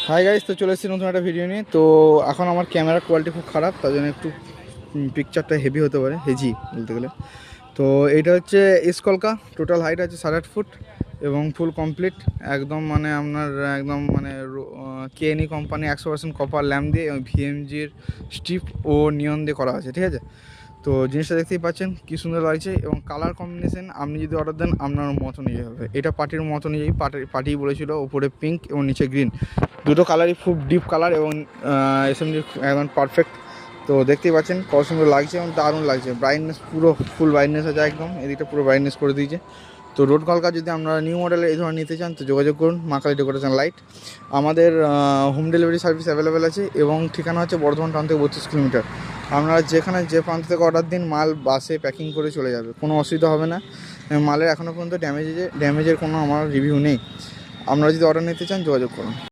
Hi guys, তো চলে এসেছি নতুন একটা ভিডিও নিয়ে। তো এখন আমার ক্যামেরার কোয়ালিটি খুব খারাপ, তার জন্য একটু পিকচারটা হেভি হতে পারে, হেজি বলতে গেলে। তো এইটা হচ্ছে স্কলকা, টোটাল হাইট আছে 8.5 ফুট এবং ফুল কমপ্লিট একদম, মানে আপনার একদম মানে কেএনই কোম্পানি 100% কপার ল্যাম্প দিয়ে এবং ভিএমজির স্ট্রিপ ও নিয়ন দিয়ে করা আছে, ঠিক আছে। তো জিনিসটা দেখতেই পাচ্ছেন কি সুন্দর লাগছে, এবং কালার কম্বিনেশন আপনি যদি অর্ডার দেন আপনার মত অনুযায়ী হবে। এটা পার্টির মত অনুযায়ী, পার্টি বলেছিল উপরে পিঙ্ক এবং নিচে গ্রিন, দুটো কালারই খুব ডিপ কালার এবং এসএমজি একদম পারফেক্ট। তো দেখতেই পাচ্ছেন কত সুন্দর লাগছে এবং দারুণ লাগছে। ব্রাইটনেস পুরো ফুল ব্রাইটনেস আছে একদম, এদিকটা পুরো ব্রাইটনেস করে দিয়েছে। তো রোড কলকা যদি আপনারা নিউ মডেলের এই ধরনের নিতে চান তো যোগাযোগ করুন মা কালী ডেকোরেশন লাইট। আমাদের হোম ডেলিভারি সার্ভিস অ্যাভেলেবেল আছে এবং ঠিকানা হচ্ছে বর্ধমান টাউন থেকে 32 কিলোমিটার। আপনারা যেখানে যে প্রান্ত থেকে অর্ডার দিন মাল বাসে প্যাকিং করে চলে যাবে, কোনো অসুবিধা হবে না। মালের এখনও পর্যন্ত ড্যামেজের কোনো আমার রিভিউ নেই। আপনারা যদি অর্ডার নিতে চান যোগাযোগ করুন।